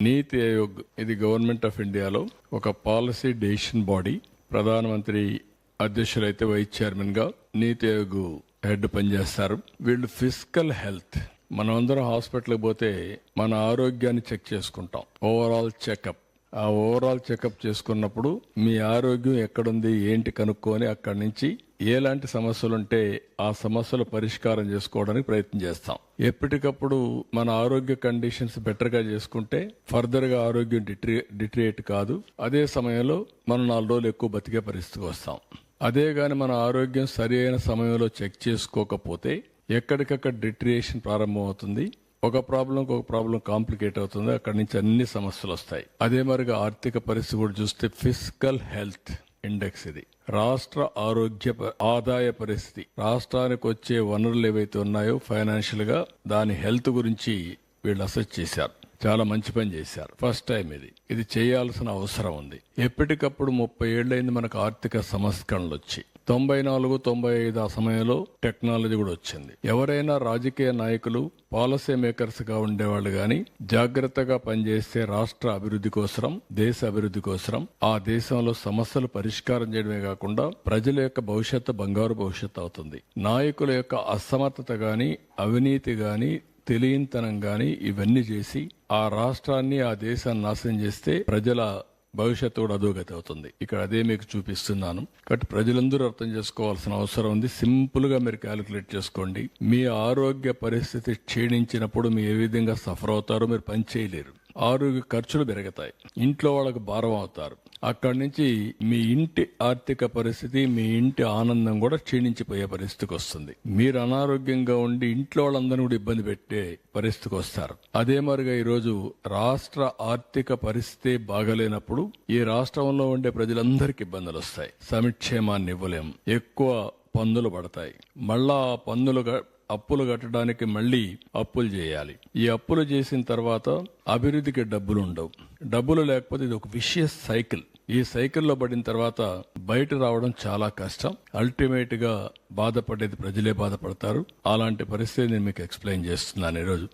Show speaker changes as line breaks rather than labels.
నీతి ఆయోగ్ ఇది government of ఇండియాలో ఒక పాలసీ డెసిషన్ బాడీ. ప్రధానమంత్రి అధ్యక్షులైతే వైస్ చైర్మన్ గా నీతి ఆయోగ్ హెడ్ పనిచేస్తారు. వీళ్ళు ఫిజికల్ హెల్త్, మనం అందరం హాస్పిటల్కి పోతే మన ఆరోగ్యాన్ని చెక్ చేసుకుంటాం, ఓవరాల్ చెకప్. ఆ ఓవరాల్ చెకప్ చేసుకున్నప్పుడు మీ ఆరోగ్యం ఎక్కడుంది ఏంటి కనుక్కొని అక్కడి నుంచి ఎలాంటి సమస్యలుంటే ఆ సమస్యలు పరిష్కారం చేసుకోవడానికి ప్రయత్నం చేస్తాం. ఎప్పటికప్పుడు మన ఆరోగ్య కండిషన్స్ బెటర్ గా చేసుకుంటే ఫర్దర్ గా ఆరోగ్యం డిట్రియేట్ కాదు. అదే సమయంలో మనం 4 రోజులు ఎక్కువ బతికే పరిస్థితికి వస్తాం. అదే గాని మన ఆరోగ్యం సరి అయిన సమయంలో చెక్ చేసుకోకపోతే ఎక్కడికక్కడ డిట్రియేషన్ ప్రారంభం అవుతుంది. ఒక ప్రాబ్లం కాంప్లికేట్ అవుతుంది. అక్కడి నుంచి అన్ని సమస్యలు వస్తాయి. అదే మరిగా ఆర్థిక పరిస్థితి కూడా చూస్తే ఫిజికల్ హెల్త్ ఇండెక్స్ ఇది రాష్ట్ర ఆదాయ పరిస్థితి, రాష్ట్రానికి వచ్చే వనరులు ఏవైతే ఉన్నాయో ఫైనాన్షియల్ గా దాని హెల్త్ గురించి వీళ్ళు అసెస్ చేశారు. చాలా మంచి పని చేశారు. ఫస్ట్ టైం ఇది చేయాల్సిన అవసరం ఉంది. ఎప్పటికప్పుడు 30 ఏళ్లైంది మనకు ఆర్థిక సంస్కరణలు వచ్చి. 94, 95 ఆ సమయంలో టెక్నాలజీ కూడా వచ్చింది. ఎవరైనా రాజకీయ నాయకులు పాలసీ మేకర్స్ గా ఉండేవాళ్ళు గాని జాగ్రత్తగా పనిచేస్తే రాష్ట్ర అభివృద్ధి కోసం, దేశ అభివృద్ధి కోసం, ఆ దేశంలో సమస్యలు పరిష్కారం చేయడమే కాకుండా ప్రజల యొక్క భవిష్యత్తు బంగారు భవిష్యత్తు అవుతుంది. నాయకుల యొక్క అసమర్థత గాని, అవినీతి గాని, తెలియనితనం గాని ఇవన్నీ చేసి ఆ రాష్ట్రాన్ని, ఆ దేశాన్ని నాశనం చేస్తే ప్రజల భవిష్యత్తు కూడా అధోగతి అవుతుంది. ఇక్కడ అదే మీకు చూపిస్తున్నాను. కాబట్టి ప్రజలందరూ అర్థం చేసుకోవాల్సిన అవసరం ఉంది. సింపుల్ గా మీరు క్యాలిక్యులేట్ చేసుకోండి. మీ ఆరోగ్య పరిస్థితి క్షీణించినప్పుడు మీరు ఏ విధంగా సఫర్ అవుతారో మీరు పని చేయలేరు. ఆరోగ్య ఖర్చులు పెరుగుతాయి, ఇంట్లో వాళ్ళకు భారం అవుతారు. అక్కడి నుంచి మీ ఇంటి ఆర్థిక పరిస్థితి, మీ ఇంటి ఆనందం కూడా క్షీణించిపోయే పరిస్థితికి వస్తుంది. మీరు అనారోగ్యంగా ఉండి ఇంట్లో వాళ్ళందరినీ కూడా ఇబ్బంది పెట్టే పరిస్థితికి వస్తారు. అదే మరిగా ఈరోజు రాష్ట్ర ఆర్థిక పరిస్థితి బాగలేనప్పుడు ఈ రాష్ట్రంలో ఉండే ప్రజలందరికీ ఇబ్బందులు వస్తాయి. సంక్షేమాన్ని ఇవ్వలేం, ఎక్కువ పన్నులు పడతాయి. మళ్ళా అప్పులు కట్టడానికి మళ్ళీ అప్పులు చేయాలి. ఈ అప్పులు చేసిన తర్వాత అభివృద్ధికి డబ్బులు ఉండవు. డబ్బులు లేకపోతే ఇది ఒక విషియస్ సైకిల్. ఈ సైకిల్లో పడిన తర్వాత బయట రావడం చాలా కష్టం. అల్టిమేట్ గా బాధపడేది ప్రజలే బాధపడతారు. అలాంటి పరిస్థితి నేను మీకు ఎక్స్ప్లెయిన్ చేస్తున్నాను ఈరోజు.